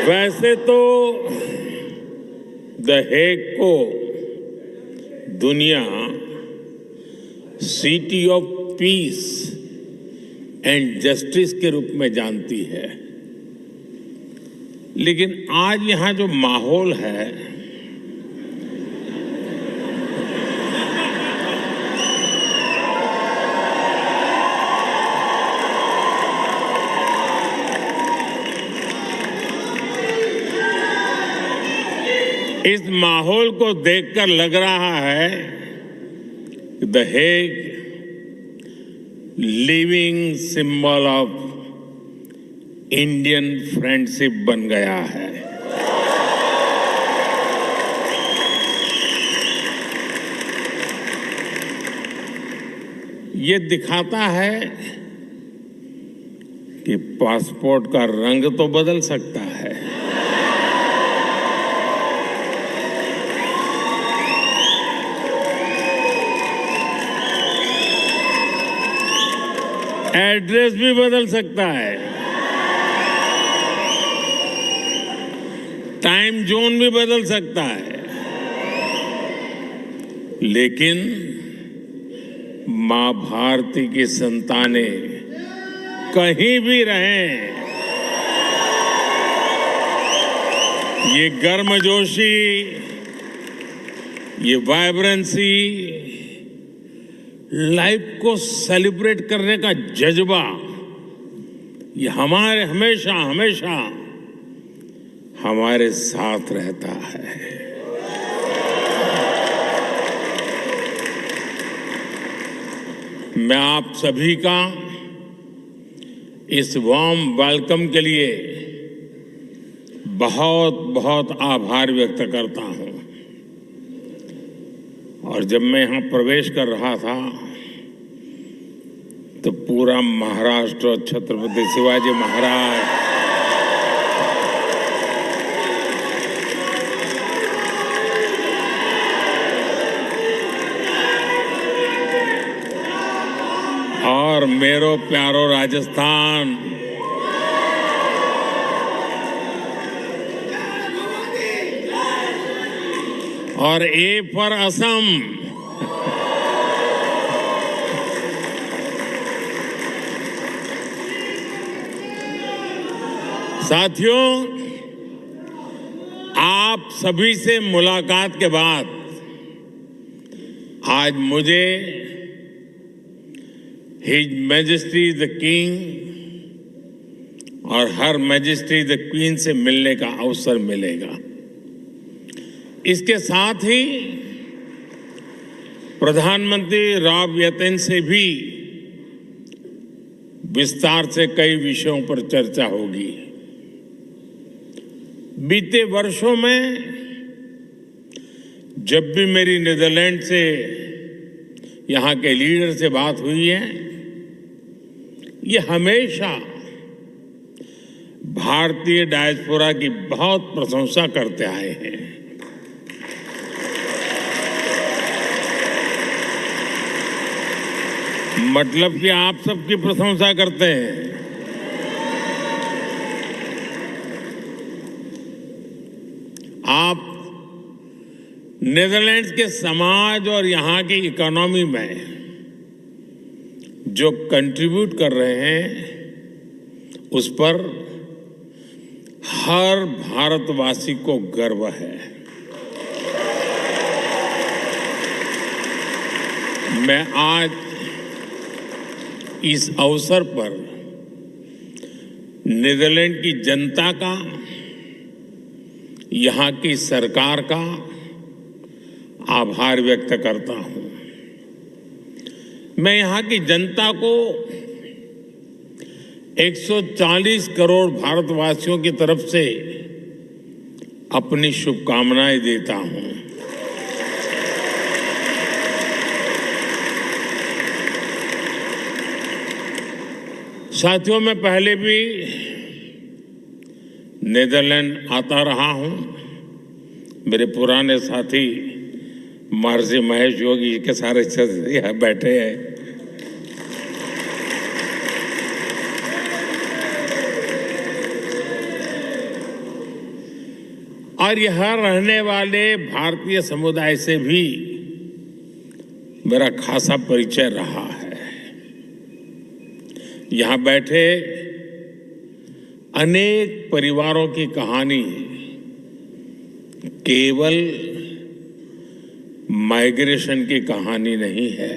वैसे तो the Hague को दुनिया city of peace and justice के रूप में जानती है, लेकिन आज यहां जो माहौल है इस माहौल को देखकर लग रहा है कि the Hague living symbol of Indian friendship बन गया है। ये दिखाता है कि पासपोर्ट का रंग तो बदल सकता है, एड्रेस भी बदल सकता है, टाइम जोन भी बदल सकता है, लेकिन मां भारती की संतानें कहीं भी रहें, ये गर्मजोशी, ये वाइब्रेंसी, लाइफ को सेलिब्रेट करने का जज्बा, ये हमारे हमेशा हमेशा हमारे साथ रहता है। मैं आप सभी का इस वार्म वेलकम के लिए बहुत बहुत आभार व्यक्त करता हूं। और जब मैं यहां प्रवेश कर रहा था तो पूरा महाराष्ट्र और छत्रपति शिवाजी महाराज और मेरो प्यारो राजस्थान और ए फॉर असम साथियों, आप सभी से मुलाकात के बाद आज मुझे हिज मैजेस्टी द किंग और हर मैजेस्टी द क्वीन से मिलने का अवसर मिलेगा। इसके साथ ही प्रधानमंत्री राव यतेन से भी विस्तार से कई विषयों पर चर्चा होगी। बीते वर्षों में जब भी मेरी नीदरलैंड से यहां के लीडर से बात हुई है, ये हमेशा भारतीय डायस्पोरा की बहुत प्रशंसा करते आए हैं। मतलब कि आप सबकी प्रशंसा करते हैं। आप नीदरलैंड्स के समाज और यहाँ की इकोनॉमी में जो कंट्रीब्यूट कर रहे हैं, उस पर हर भारतवासी को गर्व है। मैं आज इस अवसर पर नीदरलैंड की जनता का, यहाँ की सरकार का आभार व्यक्त करता हूं। मैं यहाँ की जनता को 140 करोड़ भारतवासियों की तरफ से अपनी शुभकामनाएं देता हूं। साथियों, मैं पहले भी नीदरलैंड आता रहा हूं। मेरे पुराने साथी महर्षि महेश योगी के सारे यहाँ बैठे हैं। और यहाँ रहने वाले भारतीय समुदाय से भी मेरा खासा परिचय रहा है। यहाँ बैठे अनेक परिवारों की कहानी केवल माइग्रेशन की कहानी नहीं है,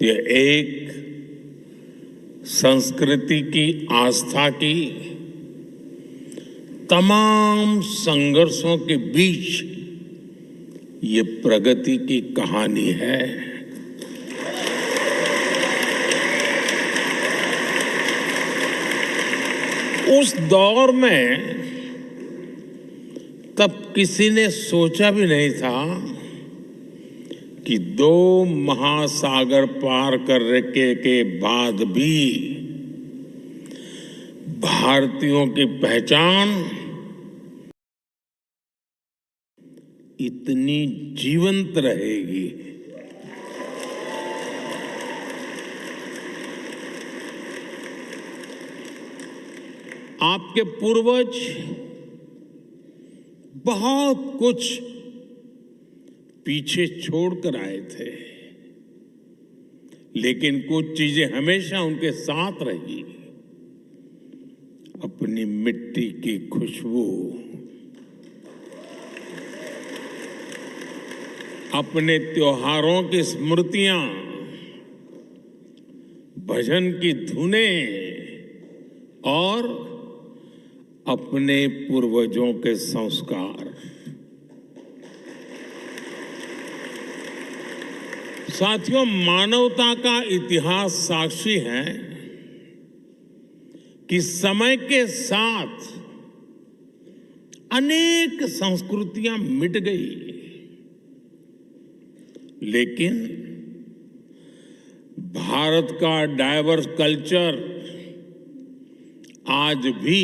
यह एक संस्कृति की, आस्था की, तमाम संघर्षों के बीच ये प्रगति की कहानी है। उस दौर में तब किसी ने सोचा भी नहीं था कि 2 महासागर पार करने के बाद भी भारतीयों की पहचान इतनी जीवंत रहेगी। आपके पूर्वज बहुत कुछ पीछे छोड़कर आए थे, लेकिन कुछ चीजें हमेशा उनके साथ रही। अपनी मिट्टी की खुशबू, अपने त्योहारों की स्मृतियां, भजन की धुनें और अपने पूर्वजों के संस्कार। साथियों, मानवता का इतिहास साक्षी है कि समय के साथ अनेक संस्कृतियां मिट गई, लेकिन भारत का डाइवर्स कल्चर आज भी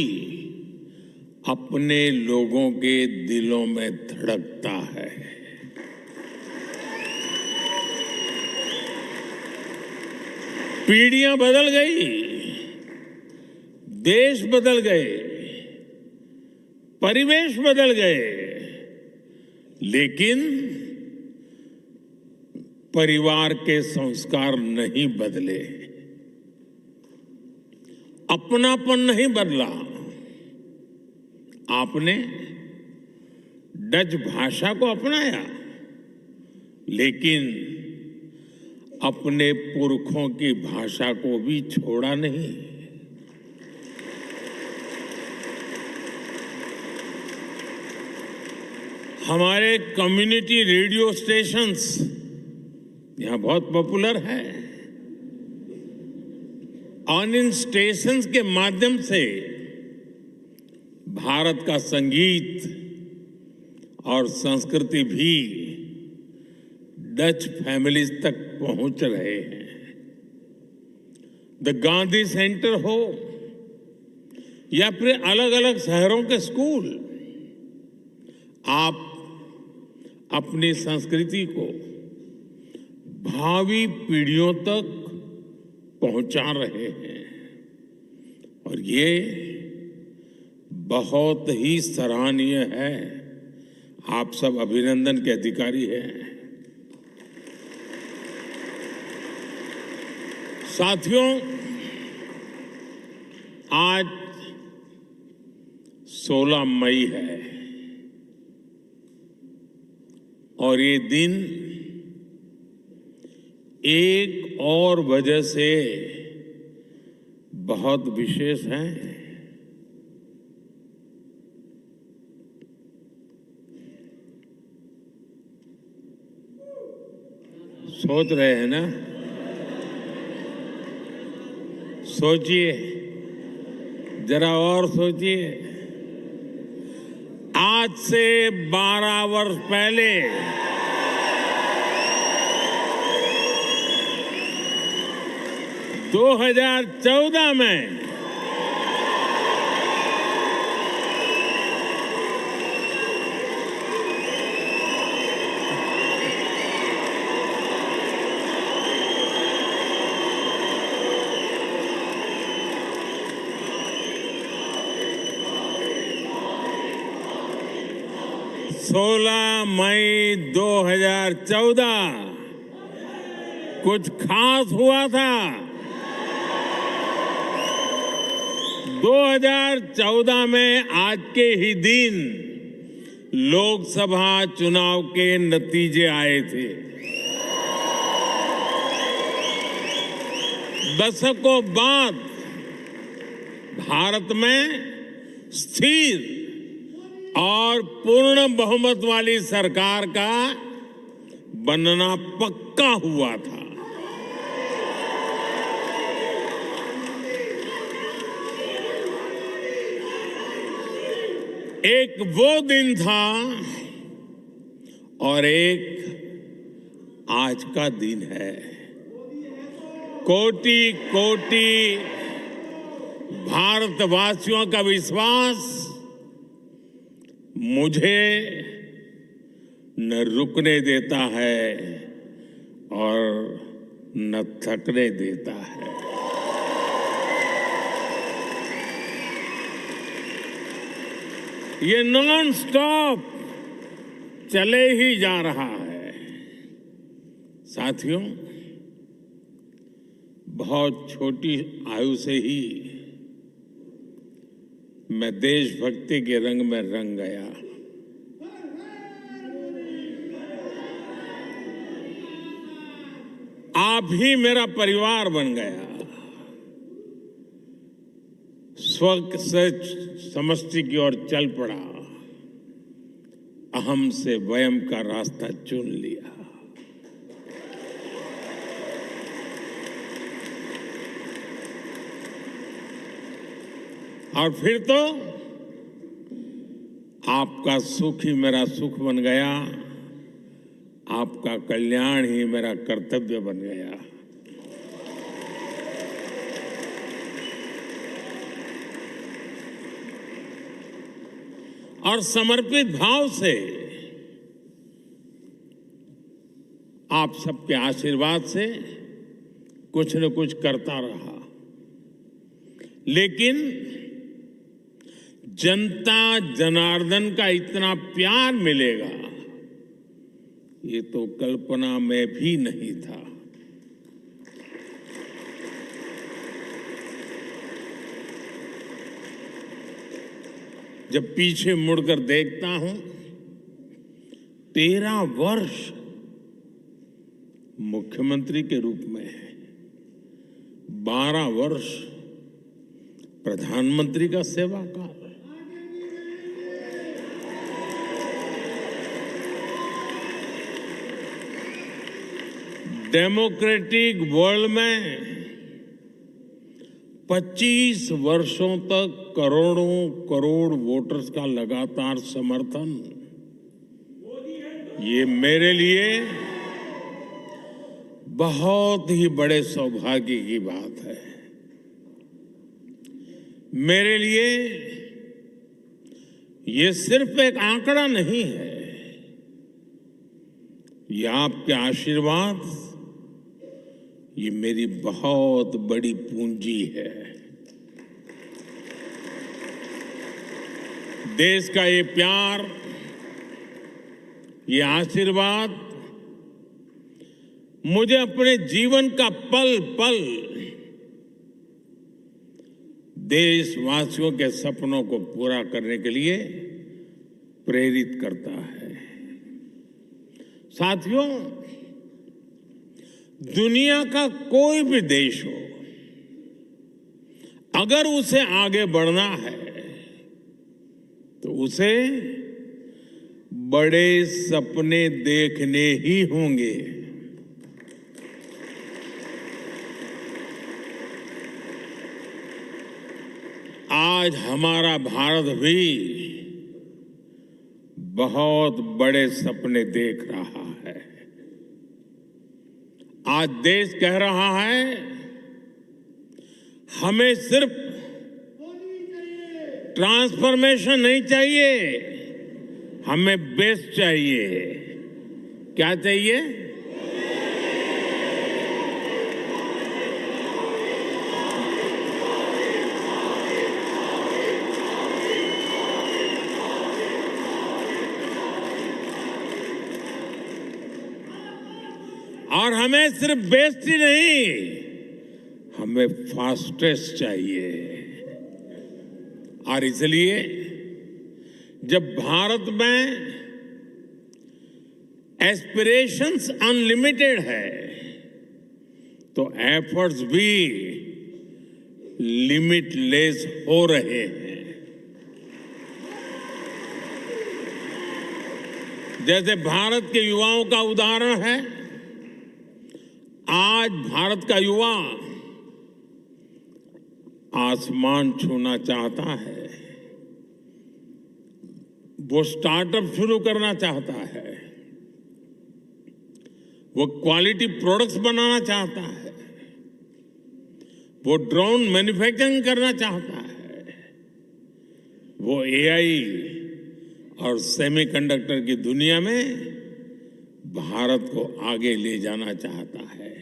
अपने लोगों के दिलों में धड़कता है। पीढ़ियां बदल गई, देश बदल गए, परिवेश बदल गए, लेकिन परिवार के संस्कार नहीं बदले, अपनापन नहीं बदला। आपने डच भाषा को अपनाया, लेकिन अपने पुरखों की भाषा को भी छोड़ा नहीं। हमारे कम्युनिटी रेडियो स्टेशंस यहां बहुत पॉपुलर है, और इन स्टेशंस के माध्यम से भारत का संगीत और संस्कृति भी डच फैमिलीज तक पहुंच रहे हैं। द गांधी सेंटर हो या फिर अलग अलग शहरों के स्कूल, आप अपनी संस्कृति को भावी पीढ़ियों तक पहुंचा रहे हैं, और ये बहुत ही सराहनीय है। आप सब अभिनंदन के अधिकारी हैं। साथियों, आज 16 मई है और ये दिन एक और वजह से बहुत विशेष है। सोच रहे हैं ना? सोचिए, जरा और सोचिए। आज से 12 वर्ष पहले 2014 में 16 मई 2014 कुछ खास हुआ था। 2014 में आज के ही दिन लोकसभा चुनाव के नतीजे आए थे। दशकों बाद भारत में स्थिर और पूर्ण बहुमत वाली सरकार का बनना पक्का हुआ था। एक वो दिन था और एक आज का दिन है। कोटि कोटि भारतवासियों का विश्वास मुझे न रुकने देता है और न थकने देता है। ये नॉन स्टॉप चले ही जा रहा है। साथियों, बहुत छोटी आयु से ही मैं देशभक्ति के रंग में रंग गया। आप ही मेरा परिवार बन गया। स्व से समष्टि की ओर चल पड़ा। अहम से वयम का रास्ता चुन लिया। और फिर तो आपका सुख ही मेरा सुख बन गया। आपका कल्याण ही मेरा कर्तव्य बन गया। और समर्पित भाव से आप सबके आशीर्वाद से कुछ न कुछ करता रहा। लेकिन जनता जनार्दन का इतना प्यार मिलेगा, ये तो कल्पना में भी नहीं था। जब पीछे मुड़कर देखता हूं, 13 वर्ष मुख्यमंत्री के रूप में, 12 वर्ष प्रधानमंत्री का सेवा काल, डेमोक्रेटिक वर्ल्ड में 25 वर्षों तक करोड़ों करोड़ वोटर्स का लगातार समर्थन, ये मेरे लिए बहुत ही बड़े सौभाग्य की बात है। मेरे लिए ये सिर्फ एक आंकड़ा नहीं है, ये आपके आशीर्वाद, ये मेरी बहुत बड़ी पूंजी है। देश का ये प्यार, ये आशीर्वाद मुझे अपने जीवन का पल पल देशवासियों के सपनों को पूरा करने के लिए प्रेरित करता है। साथियों, दुनिया का कोई भी देश हो, अगर उसे आगे बढ़ना है तो उसे बड़े सपने देखने ही होंगे। आज हमारा भारत भी बहुत बड़े सपने देख रहा है। आज देश कह रहा है, हमें सिर्फ ट्रांसफॉर्मेशन नहीं चाहिए, हमें बेस चाहिए। क्या चाहिए? और हमें सिर्फ बेस्ट ही नहीं, हमें फास्टेस्ट चाहिए। और इसलिए जब भारत में एस्पिरेशंस अनलिमिटेड है तो एफर्ट्स भी लिमिटलेस हो रहे हैं। जैसे भारत के युवाओं का उदाहरण है, आज भारत का युवा आसमान छूना चाहता है, वो स्टार्टअप शुरू करना चाहता है, वो क्वालिटी प्रोडक्ट्स बनाना चाहता है, वो ड्रोन मैन्युफैक्चरिंग करना चाहता है, वो एआई और सेमीकंडक्टर की दुनिया में भारत को आगे ले जाना चाहता है।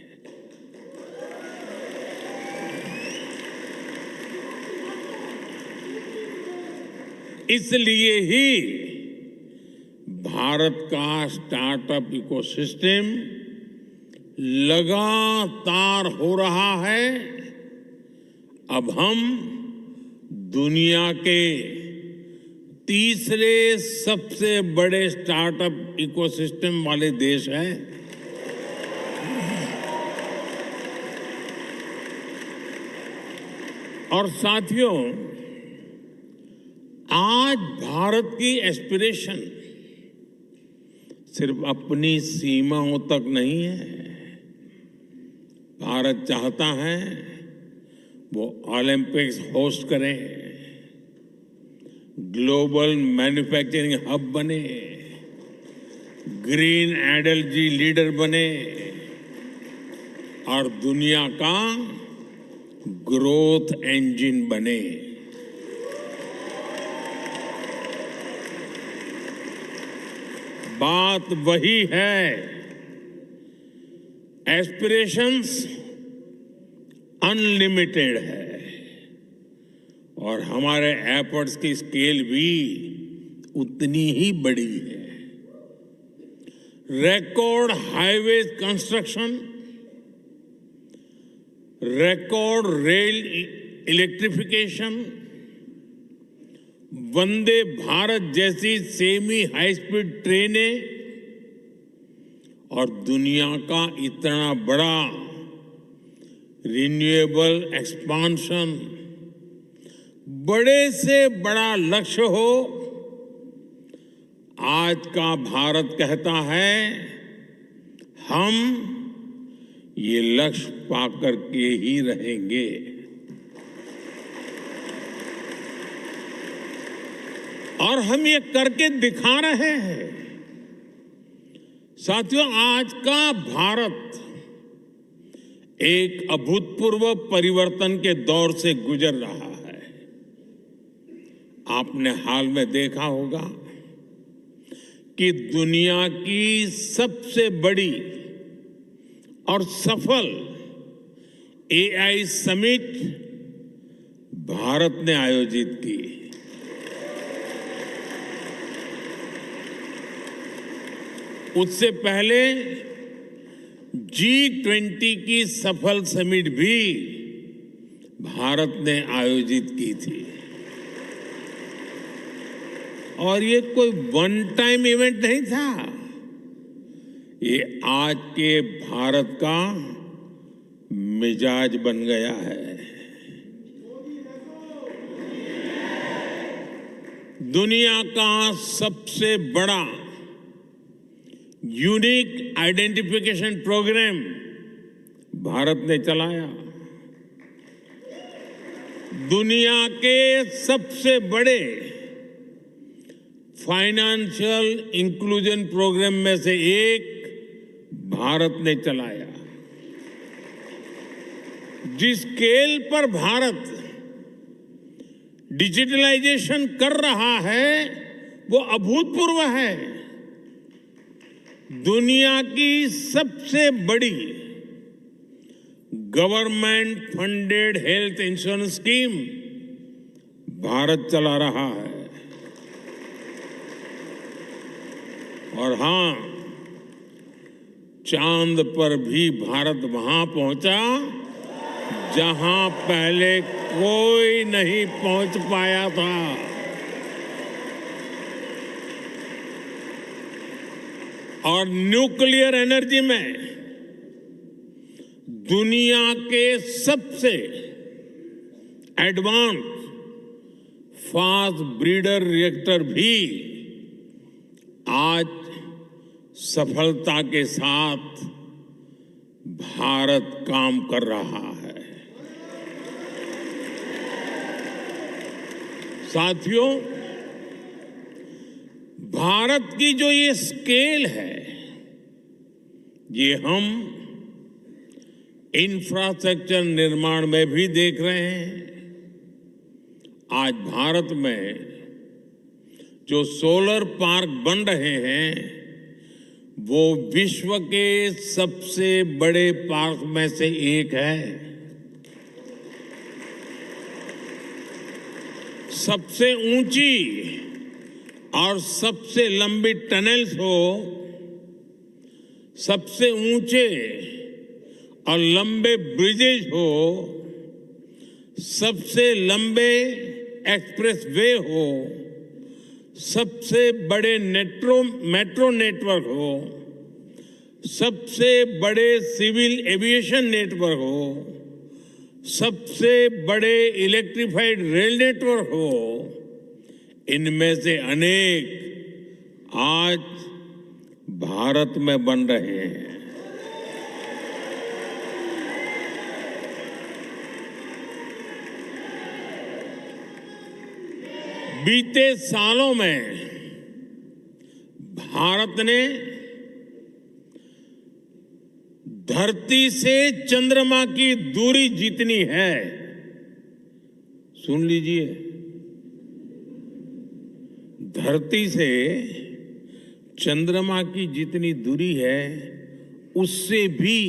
इसलिए ही भारत का स्टार्टअप इकोसिस्टम लगातार हो रहा है। अब हम दुनिया के तीसरे सबसे बड़े स्टार्टअप इकोसिस्टम वाले देश हैं। और साथियों, आज भारत की एस्पिरेशन सिर्फ अपनी सीमाओं तक नहीं है। भारत चाहता है वो ओलंपिक्स होस्ट करे, ग्लोबल मैन्युफैक्चरिंग हब बने, ग्रीन एनर्जी लीडर बने और दुनिया का ग्रोथ इंजन बने। बात वही है, एस्पिरेशंस अनलिमिटेड है और हमारे एफर्ट्स की स्केल भी उतनी ही बड़ी है। Record highway construction, record rail electrification, Vande Bharat जैसी सेमी हाई स्पीड ट्रेनें और दुनिया का इतना बड़ा रिन्यूएबल एक्सपांशन, बड़े से बड़ा लक्ष्य हो। आज का भारत कहता है हम ये लक्ष्य पाकर के ही रहेंगे। और हम ये करके दिखा रहे हैं। साथियों, आज का भारत एक अभूतपूर्व परिवर्तन के दौर से गुजर रहा है। आपने हाल में देखा होगा कि दुनिया की सबसे बड़ी और सफल एआई समिट भारत ने आयोजित की। उससे पहले G20 की सफल समिट भी भारत ने आयोजित की थी। और ये कोई वन टाइम इवेंट नहीं था, ये आज के भारत का मिजाज बन गया है। दुनिया का सबसे बड़ा यूनिक आइडेंटिफिकेशन प्रोग्राम भारत ने चलाया। दुनिया के सबसे बड़े फाइनेंशियल इंक्लूजन प्रोग्राम में से एक भारत ने चलाया। जिस स्केल पर भारत डिजिटलाइजेशन कर रहा है वो अभूतपूर्व है। दुनिया की सबसे बड़ी government funded health insurance scheme Bharat चला रहा है। और हां, चांद पर भी भारत वहां पहुंचा जहां पहले कोई नहीं पहुंच पाया था। और न्यूक्लियर एनर्जी में दुनिया के सबसे एडवांस फास्ट ब्रीडर रिएक्टर भी आज सफलता के साथ भारत काम कर रहा है। साथियों, भारत की जो ये स्केल है, ये हम इंफ्रास्ट्रक्चर निर्माण में भी देख रहे हैं। आज भारत में जो सोलर पार्क बन रहे हैं, वो विश्व के सबसे बड़े पार्क में से एक है। सबसे ऊंची और सबसे लंबी टनल्स हो, सबसे ऊंचे और लंबे ब्रिजेज हो, सबसे लंबे एक्सप्रेस वे हो, सबसे बड़े मेट्रो नेटवर्क हो, सबसे बड़े सिविल एविएशन नेटवर्क हो, सबसे बड़े इलेक्ट्रिफाइड रेल नेटवर्क हो, इनमें से अनेक आज भारत में बन रहे हैं। बीते सालों में भारत ने धरती से चंद्रमा की दूरी जितनी है, सुन लीजिए, धरती से चंद्रमा की जितनी दूरी है उससे भी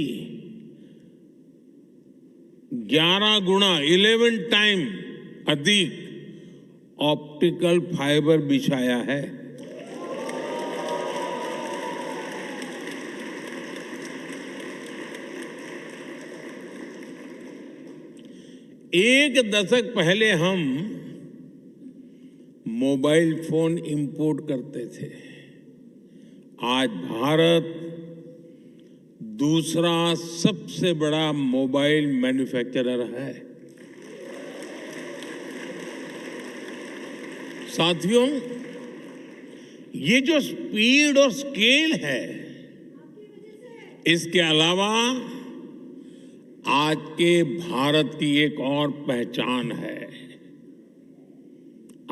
11 गुना 11 टाइम अधिक ऑप्टिकल फाइबर बिछाया है। एक दशक पहले हम मोबाइल फोन इंपोर्ट करते थे। आज भारत दूसरा सबसे बड़ा मोबाइल मैन्युफैक्चरर है। साथियों, ये जो स्पीड और स्केल है, इसके अलावा आज के भारत की एक और पहचान है।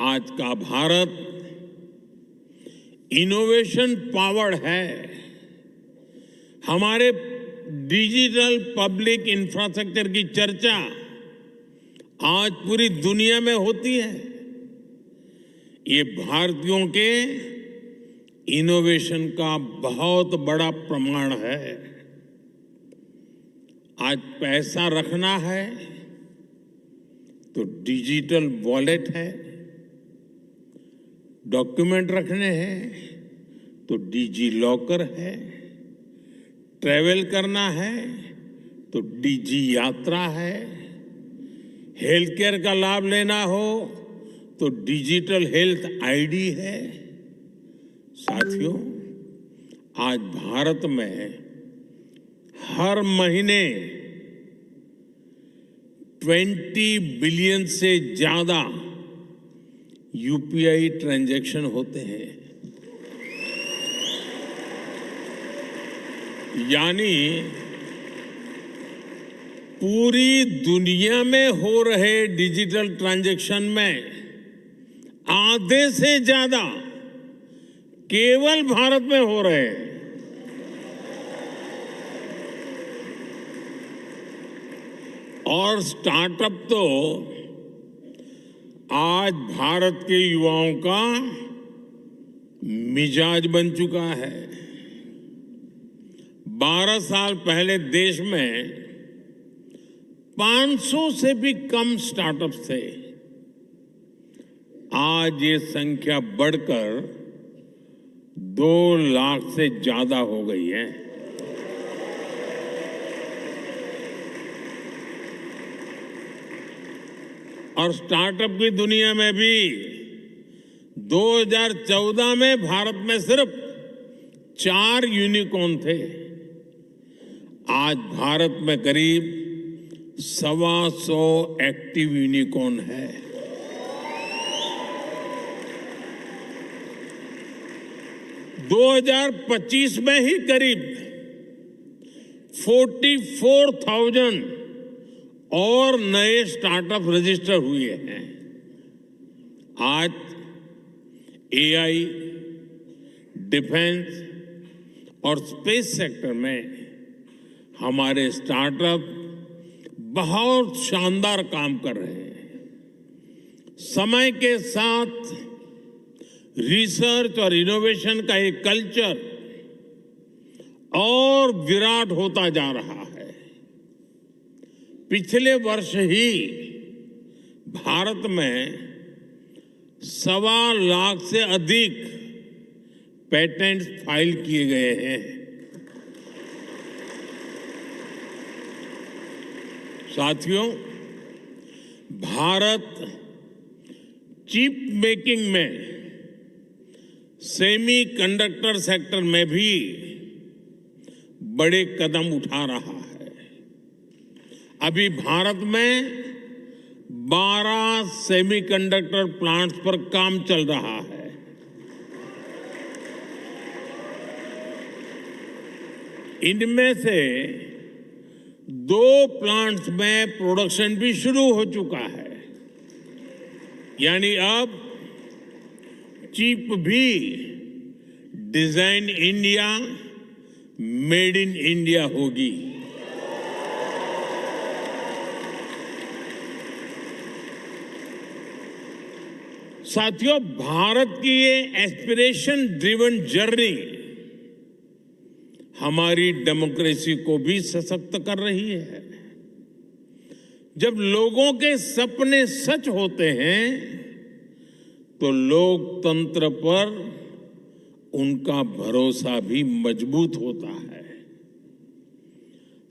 आज का भारत इनोवेशन पावर्ड है। हमारे डिजिटल पब्लिक इंफ्रास्ट्रक्चर की चर्चा आज पूरी दुनिया में होती है। ये भारतीयों के इनोवेशन का बहुत बड़ा प्रमाण है। आज पैसा रखना है तो डिजिटल वॉलेट है, डॉक्यूमेंट रखने हैं तो डिजी लॉकर है, ट्रैवल करना है तो डिजी यात्रा है, हेल्थ केयर का लाभ लेना हो तो डिजिटल हेल्थ आईडी है। साथियों, आज भारत में हर महीने 20 बिलियन से ज्यादा यूपीआई ट्रांजैक्शन होते हैं। यानी पूरी दुनिया में हो रहे डिजिटल ट्रांजैक्शन में आधे से ज्यादा केवल भारत में हो रहे हैं। और स्टार्टअप तो आज भारत के युवाओं का मिजाज बन चुका है। 12 साल पहले देश में 500 से भी कम स्टार्टअप्स थे। आज ये संख्या बढ़कर 2 लाख से ज्यादा हो गई है। और स्टार्टअप की दुनिया में भी 2014 में भारत में सिर्फ 4 यूनिकॉर्न थे। आज भारत में करीब 125 एक्टिव यूनिकॉर्न है। दो 2025 में ही करीब 44,000 और नए स्टार्टअप रजिस्टर हुए हैं। आज एआई, डिफेंस और स्पेस सेक्टर में हमारे स्टार्टअप बहुत शानदार काम कर रहे हैं। समय के साथ रिसर्च और इनोवेशन का एक कल्चर और विराट होता जा रहा है। पिछले वर्ष ही भारत में 1.25 लाख से अधिक पेटेंट्स फाइल किए गए हैं। साथियों, भारत चिप मेकिंग में, सेमी कंडक्टर सेक्टर में भी बड़े कदम उठा रहा है। अभी भारत में 12 सेमीकंडक्टर प्लांट्स पर काम चल रहा है। इनमें से 2 प्लांट्स में प्रोडक्शन भी शुरू हो चुका है। यानी अब चिप भी design India, made in India होगी। साथियों, भारत की ये एस्पिरेशन ड्रिवन जर्नी हमारी डेमोक्रेसी को भी सशक्त कर रही है। जब लोगों के सपने सच होते हैं तो लोकतंत्र पर उनका भरोसा भी मजबूत होता है।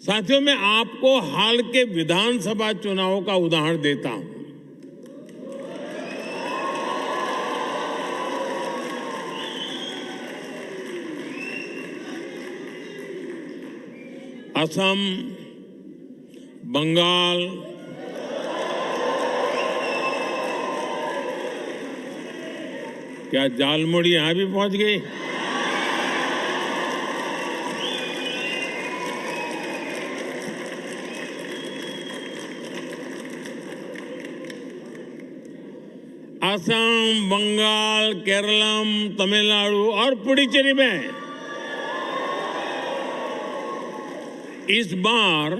साथियों, मैं आपको हाल के विधानसभा चुनाव का उदाहरण देता हूं। असम, बंगाल, क्या झालमुड़ी यहां भी पहुंच गई? असम, बंगाल, केरलम, तमिलनाडु और पुडुचेरी में इस बार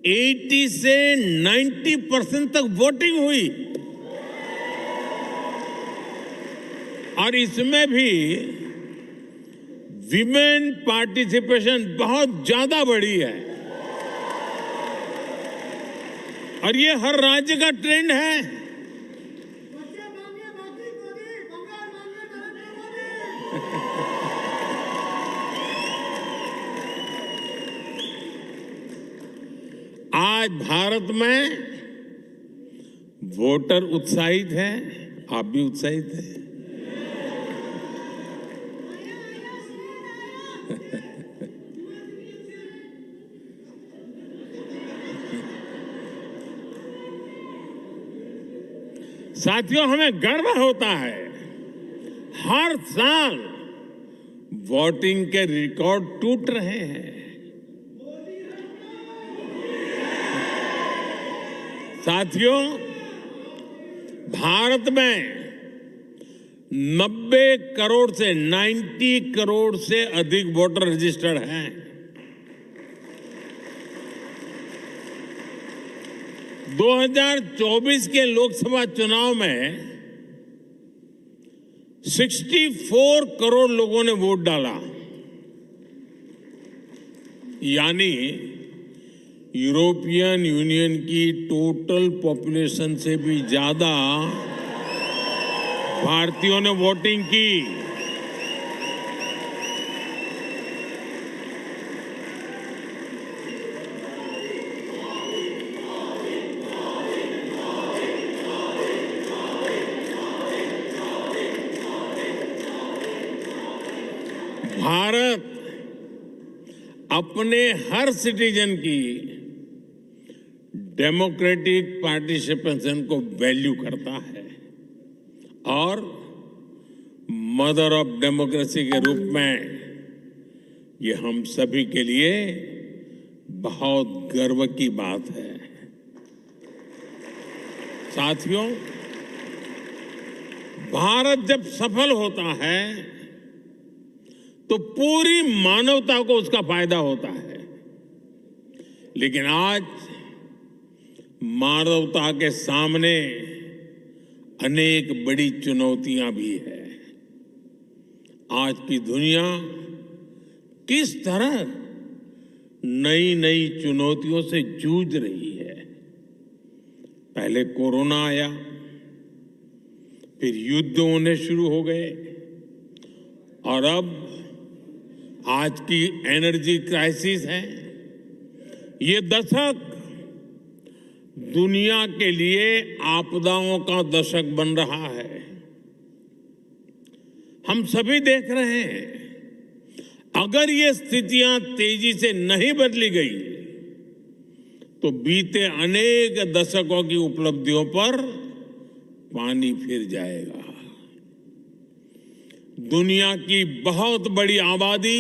80 से 90% तक वोटिंग हुई और इसमें भी विमेन पार्टिसिपेशन बहुत ज्यादा बढ़ी है। और ये हर राज्य का ट्रेंड है। आज भारत में वोटर उत्साहित है, आप भी उत्साहित हैं। साथियों, हमें गर्व होता है हर साल वोटिंग के रिकॉर्ड टूट रहे हैं। साथियों, भारत में 90 करोड़ से 90 करोड़ से अधिक वोटर रजिस्टर्ड हैं। - 2024 के लोकसभा चुनाव में 64 करोड़ लोगों ने वोट डाला। यानी यूरोपियन यूनियन की टोटल पॉपुलेशन से भी ज्यादा भारतीयों ने वोटिंग की। भारत अपने हर सिटीजन की डेमोक्रेटिक पार्टिसिपेशन को वैल्यू करता है और मदर ऑफ डेमोक्रेसी के रूप में ये हम सभी के लिए बहुत गर्व की बात है। साथियों, भारत जब सफल होता है तो पूरी मानवता को उसका फायदा होता है, लेकिन आज मानवता के सामने अनेक बड़ी चुनौतियां भी है। आज की दुनिया किस तरह नई नई चुनौतियों से जूझ रही है। पहले कोरोना आया, फिर युद्ध होने शुरू हो गए और अब आज की एनर्जी क्राइसिस है। ये दशक दुनिया के लिए आपदाओं का दशक बन रहा है। हम सभी देख रहे हैं, अगर ये स्थितियां तेजी से नहीं बदली गई तो बीते अनेक दशकों की उपलब्धियों पर पानी फिर जाएगा। दुनिया की बहुत बड़ी आबादी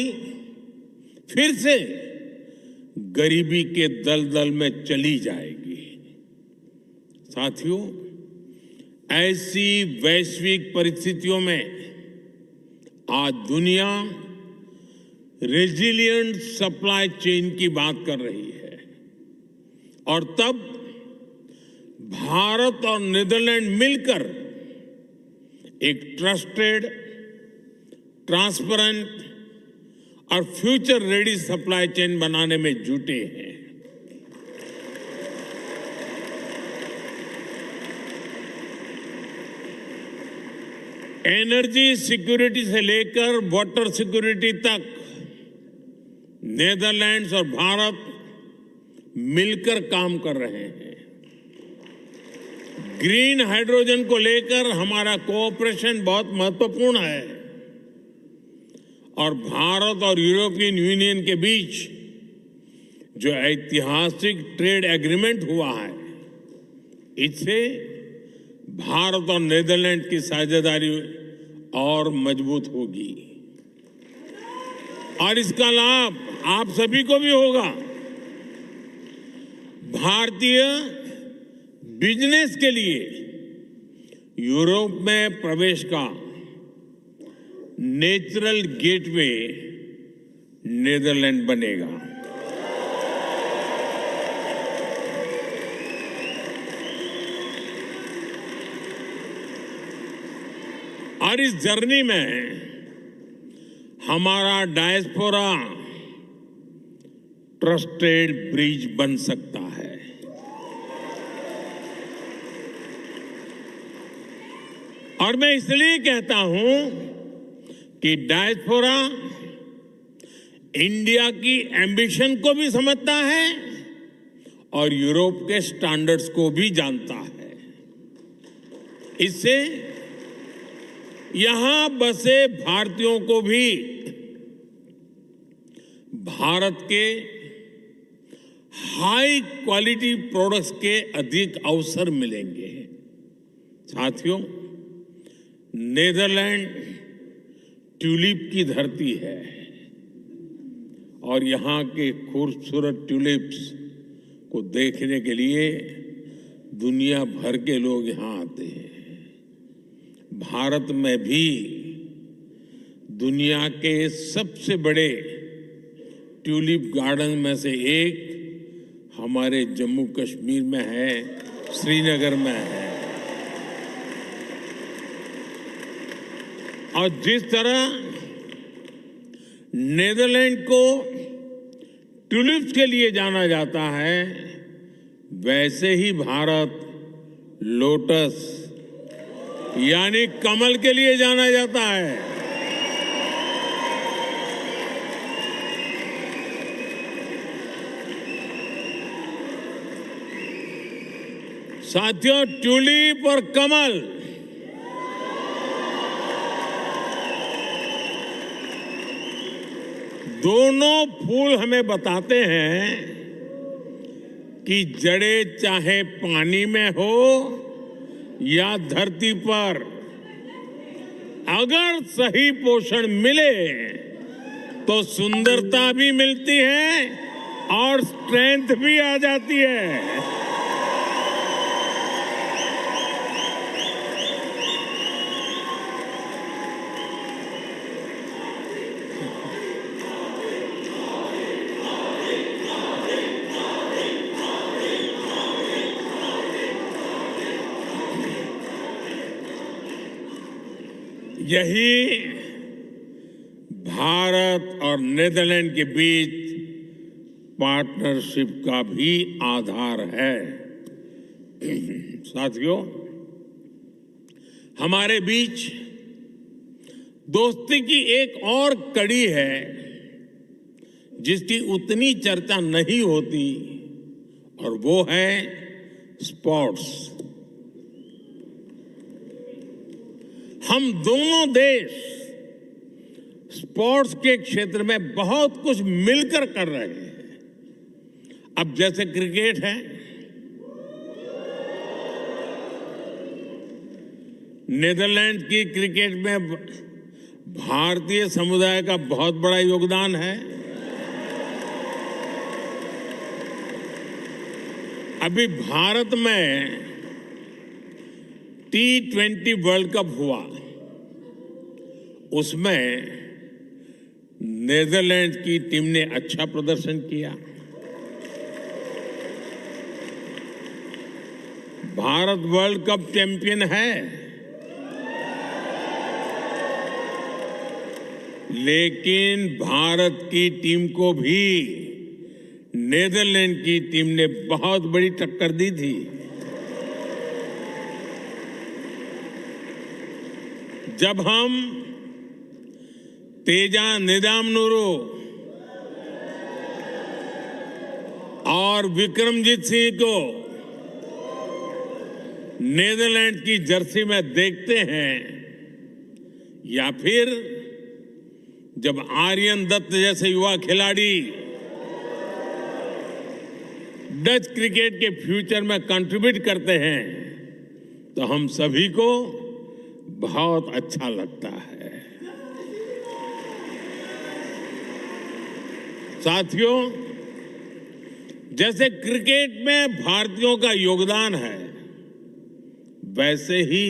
फिर से गरीबी के दलदल में चली जाएगी। साथियों, ऐसी वैश्विक परिस्थितियों में आज दुनिया रेजिलिएंट सप्लाई चेन की बात कर रही है और तब भारत और नीदरलैंड मिलकर एक ट्रस्टेड, ट्रांसपेरेंट और फ्यूचर रेडी सप्लाई चेन बनाने में जुटे हैं। एनर्जी सिक्योरिटी से लेकर वाटर सिक्योरिटी तक नीदरलैंड्स और भारत मिलकर काम कर रहे हैं। ग्रीन हाइड्रोजन को लेकर हमारा कोऑपरेशन बहुत महत्वपूर्ण है और भारत और यूरोपियन यूनियन के बीच जो ऐतिहासिक ट्रेड एग्रीमेंट हुआ है, इससे भारत और नीदरलैंड की साझेदारी और मजबूत होगी और इसका लाभ आप सभी को भी होगा। भारतीय बिजनेस के लिए यूरोप में प्रवेश का नेचुरल गेटवे नीदरलैंड बनेगा। और इस जर्नी में हमारा डायस्पोरा ट्रस्टेड ब्रिज बन सकता है। और मैं इसलिए कहता हूं कि डायस्पोरा इंडिया की एम्बिशन को भी समझता है और यूरोप के स्टैंडर्ड्स को भी जानता है। इससे यहां बसे भारतीयों को भी भारत के हाई क्वालिटी प्रोडक्ट्स के अधिक अवसर मिलेंगे। साथियों, नीदरलैंड ट्यूलिप की धरती है और यहां के खूबसूरत ट्यूलिप्स को देखने के लिए दुनिया भर के लोग यहां आते हैं। भारत में भी दुनिया के सबसे बड़े ट्यूलिप गार्डन में से एक हमारे जम्मू कश्मीर में है, श्रीनगर में है। और जिस तरह नीदरलैंड को ट्यूलिप्स के लिए जाना जाता है, वैसे ही भारत लोटस यानी कमल के लिए जाना जाता है। साथियों, ट्यूलिप और कमल दोनों फूल हमें बताते हैं कि जड़ें चाहे पानी में हो या धरती पर, अगर सही पोषण मिले तो सुंदरता भी मिलती है और स्ट्रेंथ भी आ जाती है। यही भारत और नीदरलैंड के बीच पार्टनरशिप का भी आधार है। साथियों, हमारे बीच दोस्ती की एक और कड़ी है जिसकी उतनी चर्चा नहीं होती, और वो है स्पोर्ट्स। हम दोनों देश स्पोर्ट्स के क्षेत्र में बहुत कुछ मिलकर कर रहे हैं। अब जैसे क्रिकेट है, नीदरलैंड की क्रिकेट में भारतीय समुदाय का बहुत बड़ा योगदान है। अभी भारत में T20 वर्ल्ड कप हुआ, उसमें नीदरलैंड की टीम ने अच्छा प्रदर्शन किया। भारत वर्ल्ड कप चैंपियन है, लेकिन भारत की टीम को भी नीदरलैंड की टीम ने बहुत बड़ी टक्कर दी थी। जब हम तेजा निदामनुरू और विक्रमजीत सिंह को नीदरलैंड की जर्सी में देखते हैं, या फिर जब आर्यन दत्त जैसे युवा खिलाड़ी डच क्रिकेट के फ्यूचर में कंट्रीब्यूट करते हैं, तो हम सभी को बहुत अच्छा लगता है। साथियों, जैसे क्रिकेट में भारतीयों का योगदान है, वैसे ही